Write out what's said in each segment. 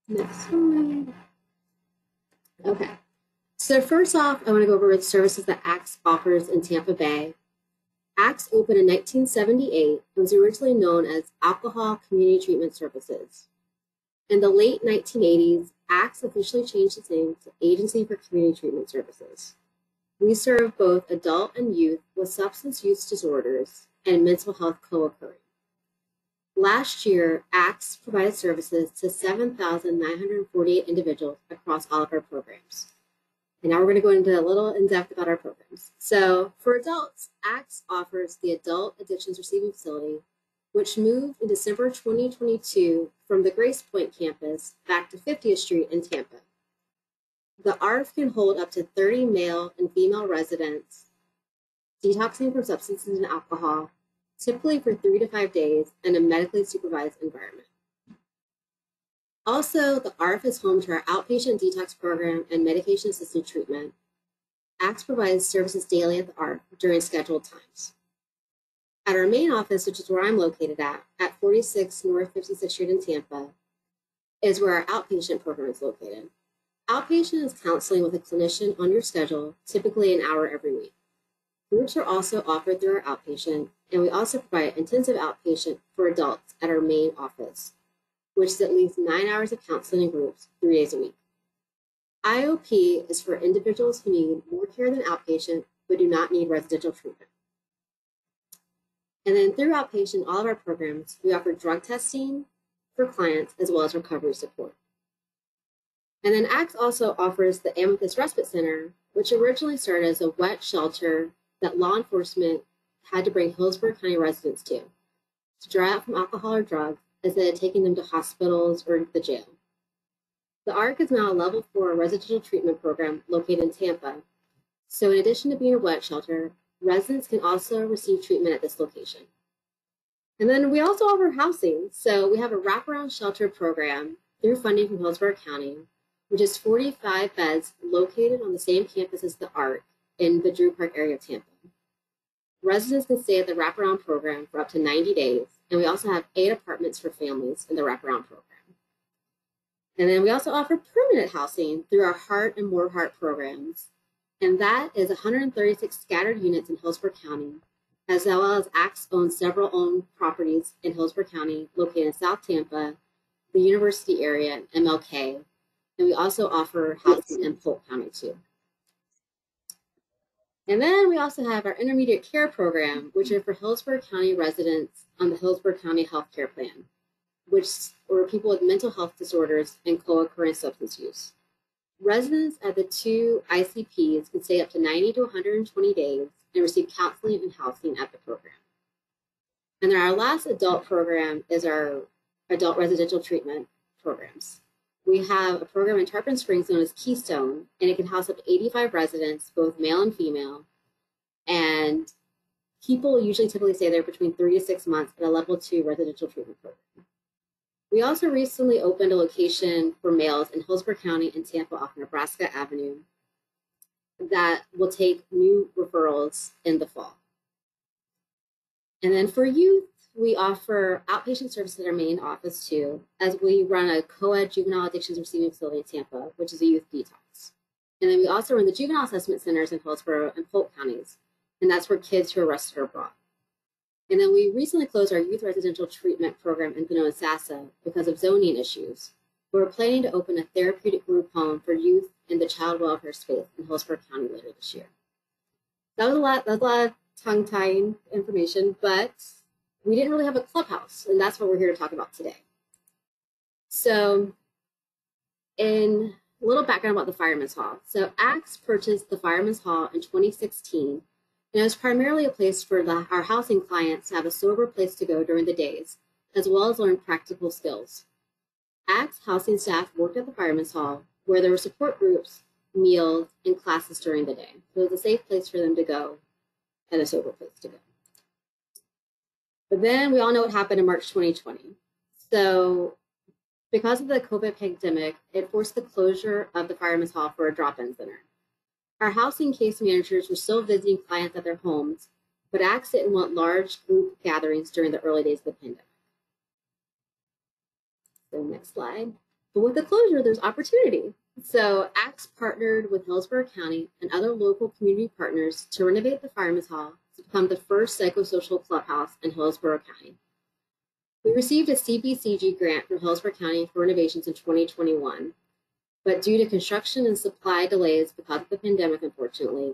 Next slide. Okay. So first off, I want to go over the services that ACTS offers in Tampa Bay. ACTS opened in 1978 and was originally known as Alcohol Community Treatment Services. In the late 1980s, ACTS officially changed its name to Agency for Community Treatment Services. We serve both adult and youth with substance use disorders and mental health co-occurring. Last year, ACTS provided services to 7,948 individuals across all of our programs. And now we're going to go into a little in-depth about our programs. So for adults, ACTS offers the Adult Addictions Receiving Facility, which moved in December 2022 from the Grace Point campus back to 50th Street in Tampa. The ARF can hold up to 30 male and female residents detoxing from substances and alcohol, typically for 3 to 5 days in a medically supervised environment. Also, the ARF is home to our outpatient detox program and medication-assisted treatment. ACTS provides services daily at the ARF during scheduled times. At our main office, which is where I'm located at 46 North 56th Street in Tampa, is where our outpatient program is located. Outpatient is counseling with a clinician on your schedule, typically an hour every week. Groups are also offered through our outpatient, and we also provide intensive outpatient for adults at our main office, which is at least 9 hours of counseling in groups 3 days a week. IOP is for individuals who need more care than outpatient, but do not need residential treatment. And then through outpatient, all of our programs, we offer drug testing for clients as well as recovery support. And then ACTS also offers the Amethyst Respite Center, which originally started as a wet shelter that law enforcement had to bring Hillsborough County residents to dry out from alcohol or drugs instead of taking them to hospitals or the jail. The ARC is now a level 4 residential treatment program located in Tampa. So in addition to being a wet shelter, residents can also receive treatment at this location. And then we also offer housing. So we have a wraparound shelter program through funding from Hillsborough County, which is 45 beds located on the same campus as the ARC in the Drew Park area of Tampa. Residents can stay at the wraparound program for up to 90 days, and we also have 8 apartments for families in the wraparound program. And then we also offer permanent housing through our Heart and More Heart programs, and that is 136 scattered units in Hillsborough County, as well as ACTS owns several owned properties in Hillsborough County located in South Tampa, the University area, and MLK, and we also offer housing in Polk County too. And then we also have our intermediate care program, which is for Hillsborough County residents on the Hillsborough County Health Care Plan, which are people with mental health disorders and co-occurring substance use. Residents at the 2 ICPs can stay up to 90 to 120 days and receive counseling and housing at the program. And then our last adult program is our adult residential treatment programs. We have a program in Tarpon Springs known as Keystone, and it can house up to 85 residents, both male and female. And people usually typically stay there between 3 to 6 months at a level 2 residential treatment program. We also recently opened a location for males in Hillsborough County and Tampa off Nebraska Avenue that will take new referrals in the fall. And then for youth, we offer outpatient services at our main office too, as we run a co-ed juvenile addictions receiving facility in Tampa, which is a youth detox. And then we also run the juvenile assessment centers in Hillsborough and Polk counties, and that's where kids who are arrested are brought. And then we recently closed our youth residential treatment program in Pinot-Sassa because of zoning issues. We're planning to open a therapeutic group home for youth in the child welfare space in Hillsborough County later this year. That was a lot of tongue-tying information, but we didn't really have a clubhouse, and that's what we're here to talk about today. So, in a little background about the Fireman's Hall. So, ACTS purchased the Fireman's Hall in 2016, and it was primarily a place for our housing clients to have a sober place to go during the days, as well as learn practical skills. ACTS housing staff worked at the Fireman's Hall, where there were support groups, meals, and classes during the day. So it was a safe place for them to go and a sober place to go. But then we all know what happened in March 2020. So because of the COVID pandemic, it forced the closure of the Fireman's Hall for a drop-in center. Our housing case managers were still visiting clients at their homes, but ACTS didn't want large group gatherings during the early days of the pandemic. So next slide. But with the closure, there's opportunity. So ACTS partnered with Hillsborough County and other local community partners to renovate the Fireman's Hall to become the first psychosocial clubhouse in Hillsborough County. We received a CBCG grant from Hillsborough County for renovations in 2021, but due to construction and supply delays because of the pandemic, unfortunately,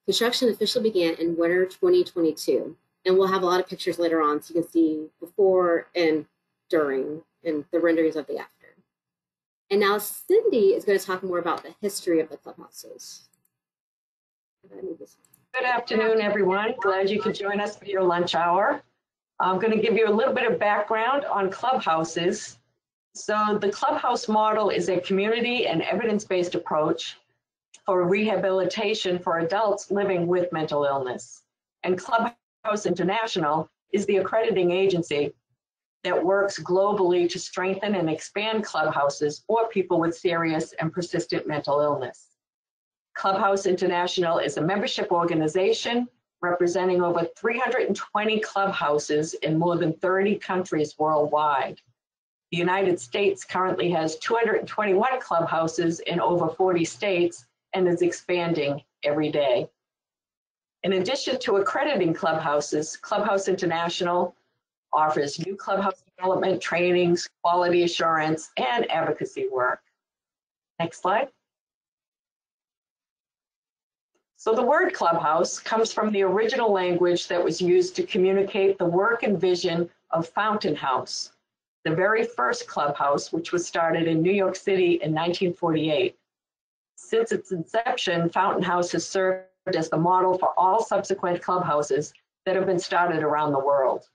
construction officially began in winter 2022. And we'll have a lot of pictures later on so you can see before and during and the renderings of the after. And now Cindy is going to talk more about the history of the clubhouses. Good afternoon, everyone. Glad you could join us for your lunch hour. I'm going to give you a little bit of background on clubhouses. So the clubhouse model is a community and evidence-based approach for rehabilitation for adults living with mental illness. And Clubhouse International is the accrediting agency that works globally to strengthen and expand clubhouses for people with serious and persistent mental illness. Clubhouse International is a membership organization representing over 320 clubhouses in more than 30 countries worldwide. The United States currently has 221 clubhouses in over 40 states and is expanding every day. In addition to accrediting clubhouses, Clubhouse International offers new clubhouse development trainings, quality assurance, and advocacy work. Next slide. So the word clubhouse comes from the original language that was used to communicate the work and vision of Fountain House, the very first clubhouse, which was started in New York City in 1948. Since its inception, Fountain House has served as the model for all subsequent clubhouses that have been started around the world.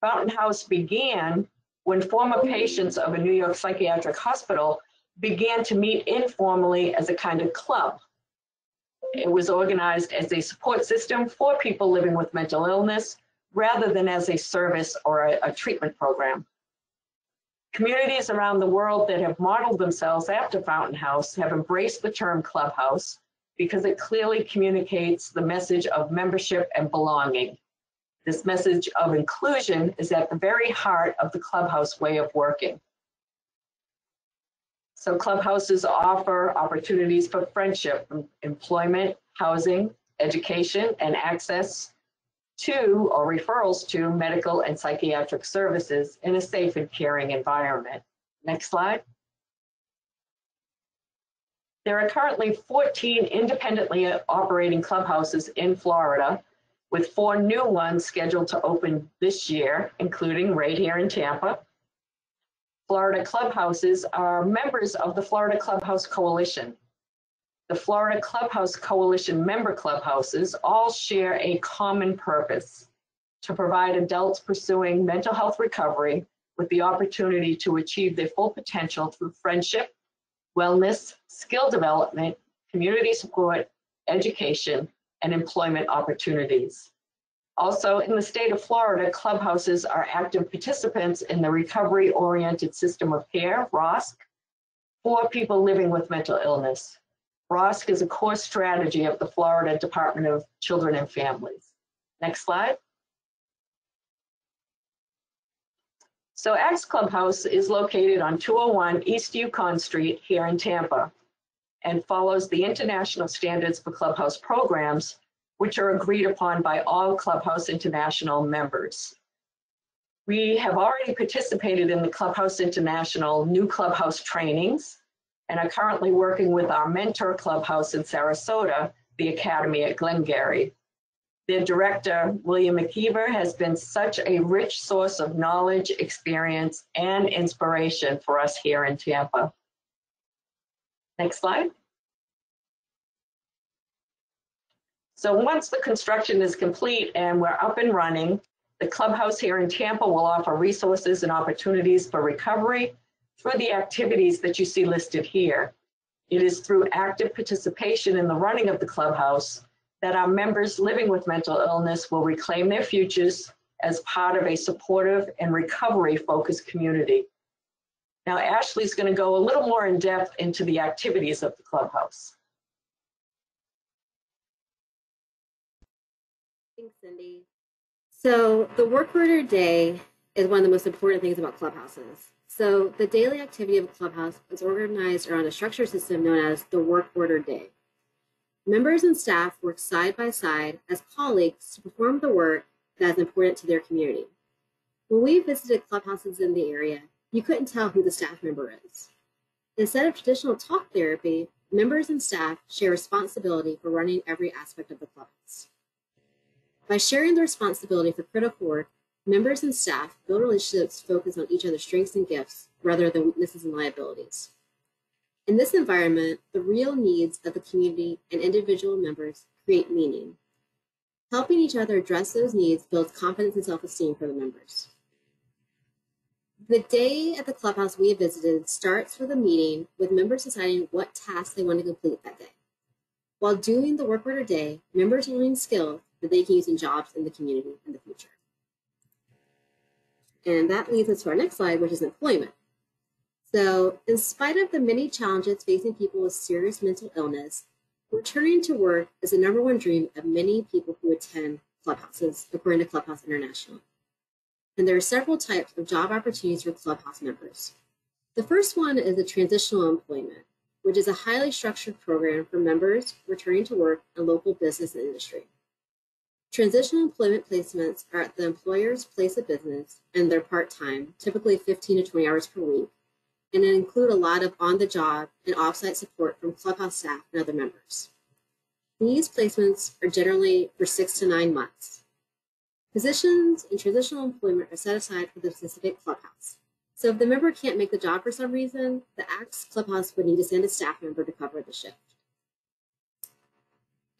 Fountain House began when former patients of a New York psychiatric hospital began to meet informally as a kind of club. It was organized as a support system for people living with mental illness rather than as a service or a treatment program. Communities around the world that have modeled themselves after Fountain House have embraced the term clubhouse because it clearly communicates the message of membership and belonging. This message of inclusion is at the very heart of the clubhouse way of working. So clubhouses offer opportunities for friendship, employment, housing, education, and access to or referrals to medical and psychiatric services in a safe and caring environment. Next slide. There are currently 14 independently operating clubhouses in Florida, with 4 new ones scheduled to open this year, including right here in Tampa. Florida clubhouses are members of the Florida Clubhouse Coalition. The Florida Clubhouse Coalition member clubhouses all share a common purpose: to provide adults pursuing mental health recovery with the opportunity to achieve their full potential through friendship, wellness, skill development, community support, education, and employment opportunities. Also, in the state of Florida, clubhouses are active participants in the Recovery-Oriented System of Care, ROSC, for people living with mental illness. ROSC is a core strategy of the Florida Department of Children and Families. Next slide. So ACTS Clubhouse is located on 201 East Yukon Street here in Tampa and follows the international standards for clubhouse programs, which are agreed upon by all Clubhouse International members. We have already participated in the Clubhouse International new clubhouse trainings and are currently working with our mentor clubhouse in Sarasota, the Academy at Glengarry. Their director, William McKeever, has been such a rich source of knowledge, experience, and inspiration for us here in Tampa. Next slide. So once the construction is complete and we're up and running, the clubhouse here in Tampa will offer resources and opportunities for recovery through the activities that you see listed here. It is through active participation in the running of the clubhouse that our members living with mental illness will reclaim their futures as part of a supportive and recovery-focused community. Now, Ashley's going to go a little more in depth into the activities of the clubhouse. Thanks, Cindy. So the work order day is one of the most important things about clubhouses. So the daily activity of a clubhouse is organized around a structured system known as the work order day. Members and staff work side by side as colleagues to perform the work that is important to their community. When we visited clubhouses in the area, you couldn't tell who the staff member is. Instead of traditional talk therapy, members and staff share responsibility for running every aspect of the clubhouse. By sharing the responsibility for critical work, members and staff build relationships focused on each other's strengths and gifts rather than weaknesses and liabilities. In this environment, the real needs of the community and individual members create meaning. Helping each other address those needs builds confidence and self-esteem for the members. The day at the clubhouse we have visited starts with a meeting with members deciding what tasks they want to complete that day. While doing the work order day, members are learning skills that they can use in jobs in the community in the future. And that leads us to our next slide, which is employment. So in spite of the many challenges facing people with serious mental illness, returning to work is the #1 dream of many people who attend clubhouses, according to Clubhouse International. And there are several types of job opportunities for clubhouse members. The first one is the transitional employment, which is a highly structured program for members returning to work in local business and industry. Transitional employment placements are at the employer's place of business, and they're part-time, typically 15 to 20 hours per week, and include a lot of on-the-job and off-site support from clubhouse staff and other members. These placements are generally for 6 to 9 months. Positions in transitional employment are set aside for the specific clubhouse. So if the member can't make the job for some reason, the ACTS Clubhouse would need to send a staff member to cover the shift.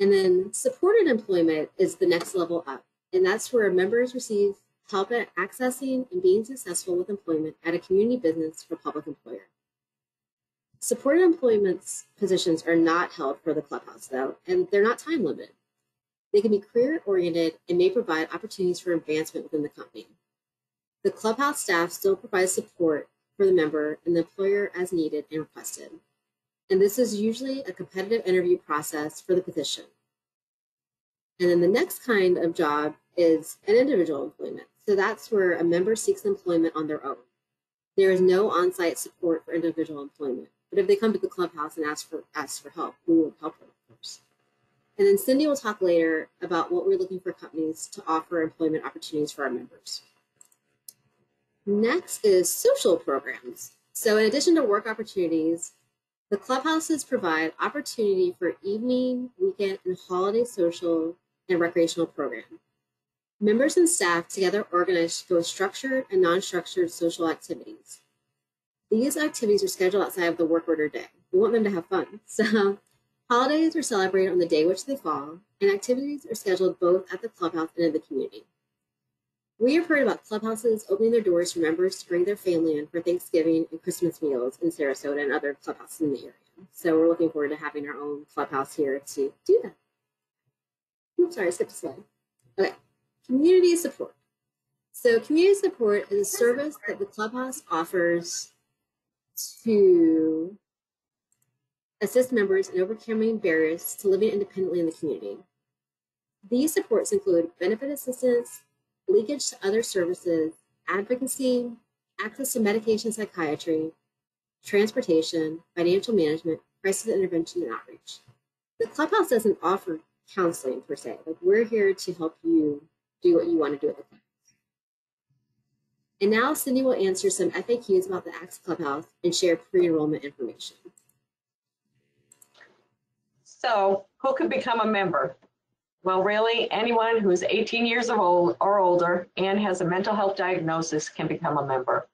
And then supported employment is the next level up, and that's where members receive help at accessing and being successful with employment at a community business or public employer. Supported employment positions are not held for the clubhouse, though, and they're not time limited. They can be career-oriented and may provide opportunities for advancement within the company. The clubhouse staff still provides support for the member and the employer as needed and requested. And this is usually a competitive interview process for the position. And then the next kind of job is an individual employment. So that's where a member seeks employment on their own. There is no on-site support for individual employment. But if they come to the clubhouse and ask for help, we will help them, of course. And then Cindy will talk later about what we're looking for companies to offer employment opportunities for our members. Next is social programs. So in addition to work opportunities, the clubhouses provide opportunity for evening, weekend, and holiday social and recreational program. Members and staff together organize both structured and non-structured social activities. These activities are scheduled outside of the work order day. We want them to have fun. So holidays are celebrated on the day which they fall, and activities are scheduled both at the clubhouse and in the community. We have heard about clubhouses opening their doors for members to bring their family in for Thanksgiving and Christmas meals in Sarasota and other clubhouses in the area. So we're looking forward to having our own clubhouse here to do that. Oops, sorry, I skipped a slide. Okay, community support. So community support is a service that the clubhouse offers to assist members in overcoming barriers to living independently in the community. These supports include benefit assistance, leakage to other services, advocacy, access to medication psychiatry, transportation, financial management, crisis intervention, and outreach. The clubhouse doesn't offer counseling per se. Like, we're here to help you do what you want to do at the clubhouse. And now Cindy will answer some FAQs about the ACTS Clubhouse and share pre-enrollment information. So who could become a member? Well, really, anyone who's 18 years old or older and has a mental health diagnosis can become a member.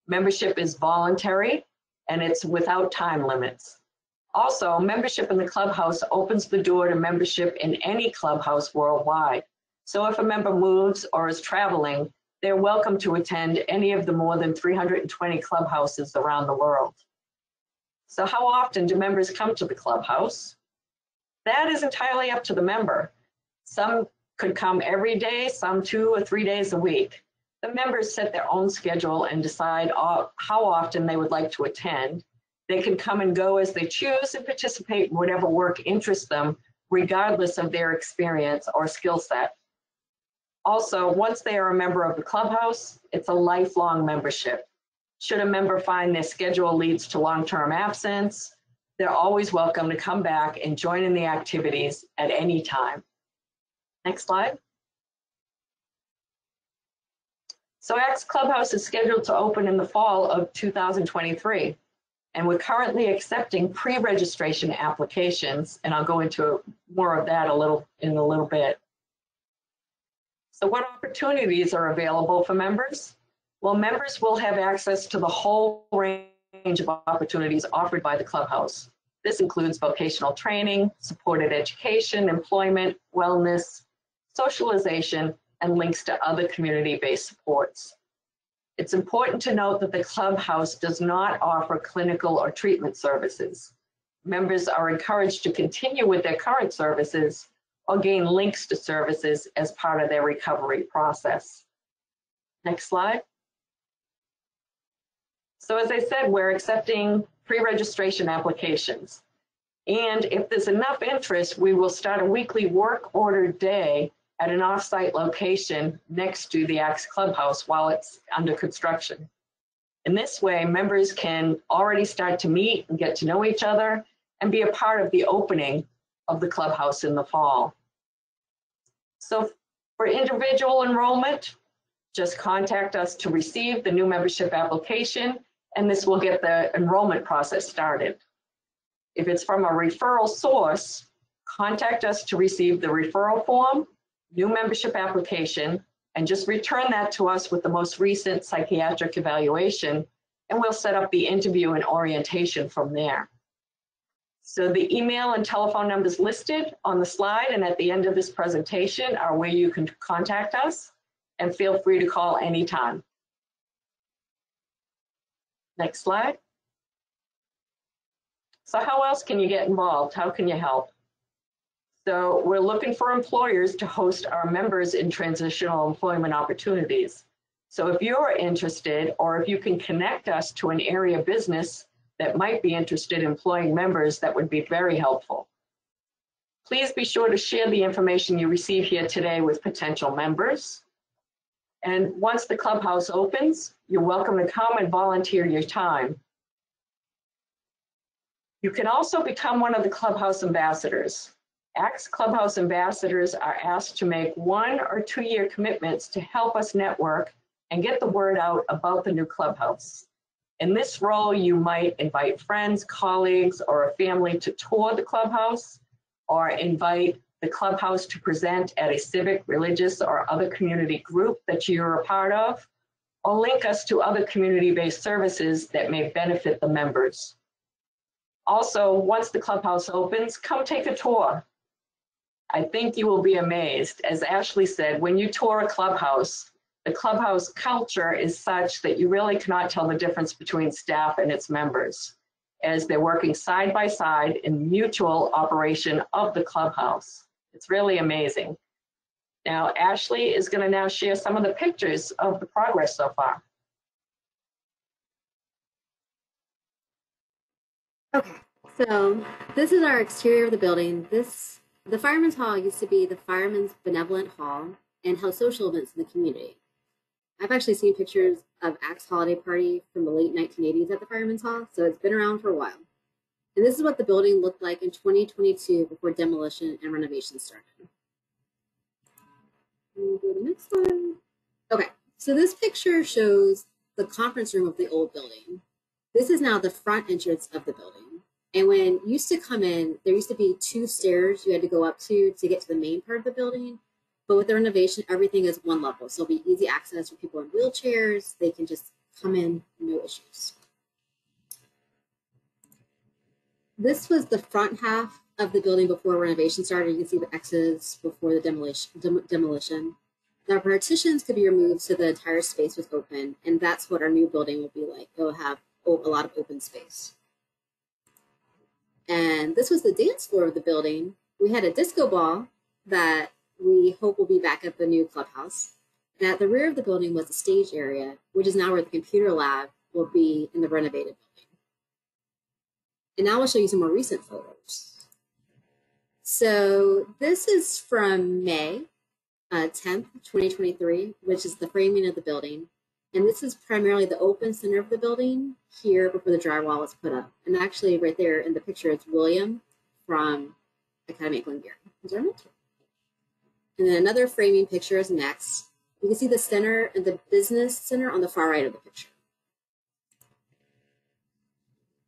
Membership is voluntary and it's without time limits. Also, membership in the clubhouse opens the door to membership in any clubhouse worldwide. So if a member moves or is traveling, they're welcome to attend any of the more than 320 clubhouses around the world. So how often do members come to the clubhouse? That is entirely up to the member. Some could come every day, some 2 or 3 days a week. The members set their own schedule and decide how often they would like to attend. They can come and go as they choose and participate in whatever work interests them, regardless of their experience or skill set. Also, once they are a member of the clubhouse, it's a lifelong membership. Should a member find their schedule leads to long-term absence, they're always welcome to come back and join in the activities at any time. Next slide. So ACTS Clubhouse is scheduled to open in the fall of 2023, and we're currently accepting pre-registration applications, and I'll go into more of that in a little bit. So what opportunities are available for members? Well, members will have access to the whole range of opportunities offered by the clubhouse. This includes vocational training, supported education, employment, wellness, socialization, and links to other community-based supports. It's important to note that the clubhouse does not offer clinical or treatment services. Members are encouraged to continue with their current services or gain links to services as part of their recovery process. Next slide. So as I said, we're accepting pre-registration applications. And if there's enough interest, we will start a weekly work order day at an off-site location next to the ACTS Clubhouse while it's under construction. In this way, members can already start to meet and get to know each other and be a part of the opening of the clubhouse in the fall. So for individual enrollment, just contact us to receive the new membership application, and this will get the enrollment process started. If it's from a referral source, contact us to receive the referral form, new membership application, and just return that to us with the most recent psychiatric evaluation, and we'll set up the interview and orientation from there. So the email and telephone numbers listed on the slide and at the end of this presentation are where you can contact us, and feel free to call anytime. Next slide. So how else can you get involved? How can you help? So we're looking for employers to host our members in transitional employment opportunities. So if you're interested, or if you can connect us to an area business that might be interested in employing members, that would be very helpful. Please be sure to share the information you receive here today with potential members. And once the clubhouse opens, you're welcome to come and volunteer your time. You can also become one of the clubhouse ambassadors. ACTS Clubhouse ambassadors are asked to make 1 or 2 year commitments to help us network and get the word out about the new clubhouse. In this role, you might invite friends, colleagues, or a family to tour the clubhouse, or invite the clubhouse to present at a civic, religious, or other community group that you're a part of, or link us to other community-based services that may benefit the members. Also, once the clubhouse opens, come take a tour. I think you will be amazed. As Ashley said, when you tour a clubhouse, the clubhouse culture is such that you really cannot tell the difference between staff and its members, as they're working side by side in mutual operation of the clubhouse. It's really amazing. Now, Ashley is going to now share some of the pictures of the progress so far. Okay, so this is our exterior of the building. The Fireman's Hall used to be the Firemen's Benevolent Hall and held social events in the community. I've actually seen pictures of ACTS holiday party from the late 1980s at the Fireman's Hall, so it's been around for a while. And this is what the building looked like in 2022 before demolition and renovation started. We'll go to the next slide. Okay, so this picture shows the conference room of the old building. This is now the front entrance of the building. And when you used to come in, there used to be 2 stairs you had to go up to get to the main part of the building. But with the renovation, everything is 1 level. So it'll be easy access for people in wheelchairs. They can just come in, no issues. This was the front half of the building before renovation started. You can see the X's before the demolition. Now partitions could be removed so the entire space was open. And that's what our new building will be like. It will have a lot of open space. And this was the dance floor of the building. We had a disco ball that we hope will be back at the new clubhouse. And at the rear of the building was the stage area, which is now where the computer lab will be in the renovated building. And now I'll show you some more recent photos. So this is from May. 10th, 2023, which is the framing of the building. And this is primarily the open center of the building here before the drywall was put up. And actually right there in the picture, it's William from Academy at Glengarry. And then another framing picture is next. You can see the center and the business center on the far right of the picture.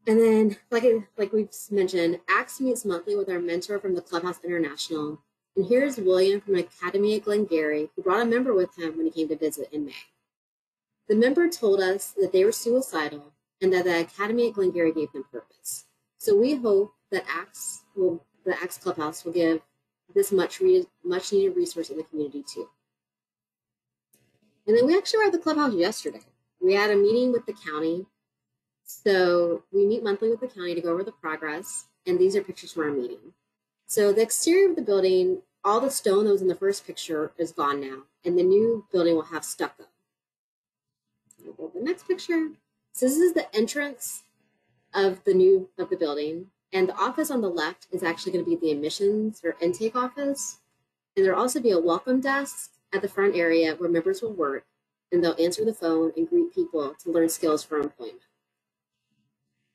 And then, like we've mentioned, ACTS meets monthly with our mentor from the Clubhouse International. And here's William from Academy at Glengarry, who brought a member with him when he came to visit in May. The member told us that they were suicidal and that the Academy at Glengarry gave them purpose. So we hope that the ACTS Clubhouse will give this much needed resource in the community too. And then we actually were at the clubhouse yesterday. We had a meeting with the county. So we meet monthly with the county to go over the progress, and these are pictures from our meeting. So the exterior of the building, all the stone that was in the first picture is gone now, and the new building will have stucco. The next picture. So this is the entrance of the building, and the office on the left is actually going to be the admissions or intake office, and there'll also be a welcome desk at the front area where members will work, and they'll answer the phone and greet people to learn skills for employment.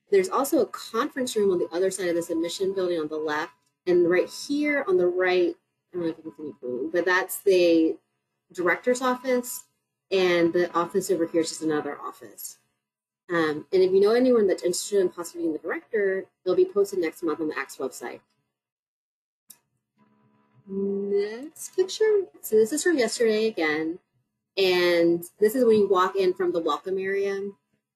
There's also a conference room on the other side of this admission building on the left, and right here on the right, I don't know if you can see, but that's the director's office, and the office over here is just another office. And if you know anyone that's interested in possibly being the director, they'll be posted next month on the ACTS website. Next picture. So this is from yesterday again, and this is when you walk in from the welcome area.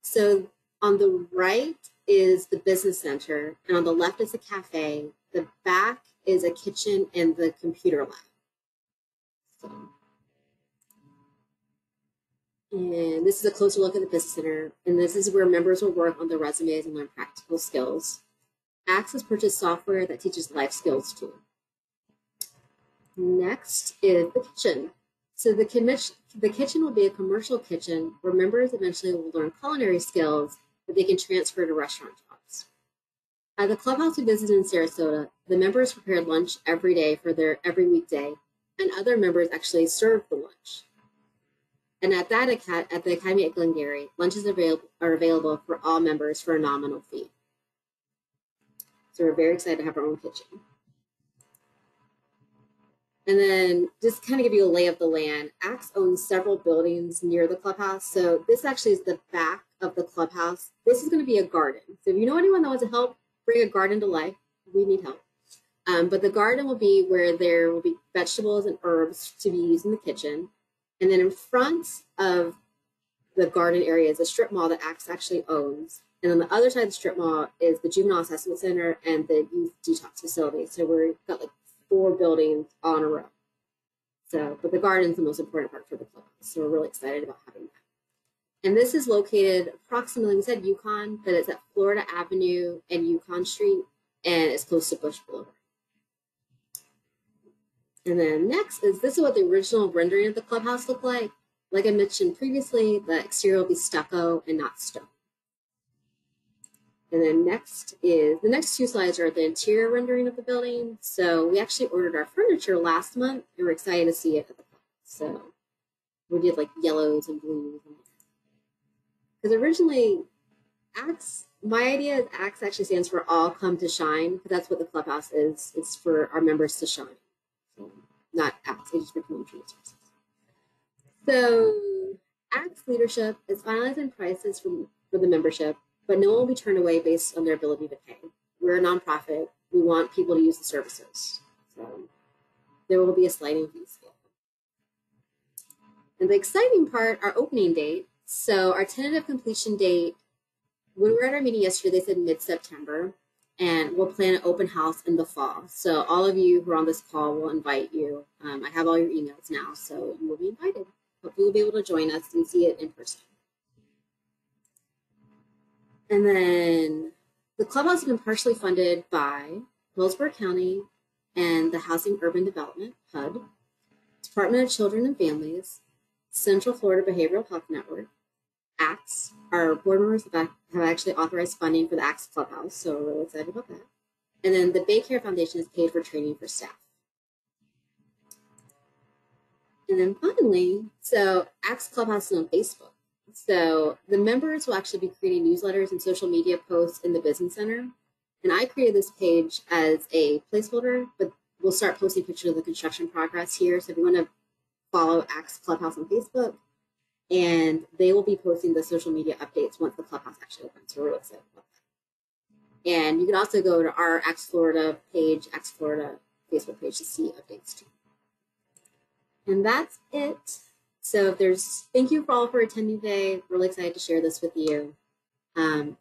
So on the right is the business center, and on the left is the cafe. The back is a kitchen and the computer lab. So, and this is a closer look at the business center, and this is where members will work on their resumes and learn practical skills. ACTS has purchased software that teaches life skills too. Next is the kitchen. So the kitchen will be a commercial kitchen where members eventually will learn culinary skills that they can transfer to restaurant jobs. At the clubhouse we visited in Sarasota, the members prepared lunch every day for every weekday, and other members actually served the lunch. And at the Academy at Glengarry, lunches are available for all members for a nominal fee. So we're very excited to have our own kitchen. And then just kind of give you a lay of the land, ACTS owns several buildings near the clubhouse. So this actually is the back of the clubhouse. This is going to be a garden. So if you know anyone that wants to help bring a garden to life, we need help. But the garden will be where there will be vegetables and herbs to be used in the kitchen. And then in front of the garden area is a strip mall that ACTS actually owns. And on the other side of the strip mall is the Juvenile Assessment Center and the Youth Detox Facility. So we've got like 4 buildings on a row. So, but the garden is the most important part for the club. So we're really excited about having that. And this is located approximately, we said Yukon, but it's at Florida Avenue and Yukon Street, and it's close to Bush Boulevard. And then next this is what the original rendering of the clubhouse looked like. Like I mentioned previously, the exterior will be stucco and not stone. And then the next 2 slides are the interior rendering of the building. So we actually ordered our furniture last month, and we're excited to see it at the club. So we did like yellows and blues. Because originally, ACTS, my idea is ACTS actually stands for All Come to Shine, because that's what the clubhouse is. It's for our members to shine. So not ACTS, it's just for community resources. So ACTS leadership is finalizing prices for the membership, but no one will be turned away based on their ability to pay. We're a nonprofit. We want people to use the services. So there will be a sliding fee scale. And the exciting part, our opening date. So our tentative completion date, when we were at our meeting yesterday, they said mid-September, and we'll plan an open house in the fall. So all of you who are on this call will invite you. I have all your emails now, so you will be invited. Hopefully you'll be able to join us and see it in person. And then the clubhouse has been partially funded by Hillsborough County and the Housing Urban Development, HUD, Department of Children and Families, Central Florida Behavioral Health Network, ACTS. Our board members have actually authorized funding for the ACTS Clubhouse, so we're really excited about that. And then the Bay Care Foundation has paid for training for staff. And then finally, so ACTS Clubhouse is on Facebook. So the members will actually be creating newsletters and social media posts in the Business Center. And I created this page as a placeholder, but we'll start posting pictures of the construction progress here. So if you want to follow ACTS Clubhouse on Facebook, and they will be posting the social media updates once the Clubhouse actually opens. So we're really excited about that. And you can also go to our ACTS Florida page, ACTS Florida Facebook page to see updates too. And that's it. So thank you all for attending today. Really excited to share this with you. For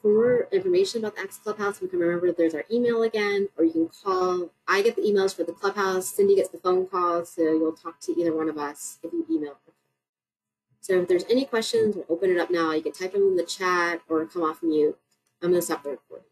more information about the ACTS Clubhouse, you can remember there's our email again, or you can call. I get the emails for the Clubhouse. Cindy gets the phone calls, so you'll talk to either one of us if you email. So if there's any questions, we'll open it up now. You can type them in the chat or come off mute. I'm going to stop the recording.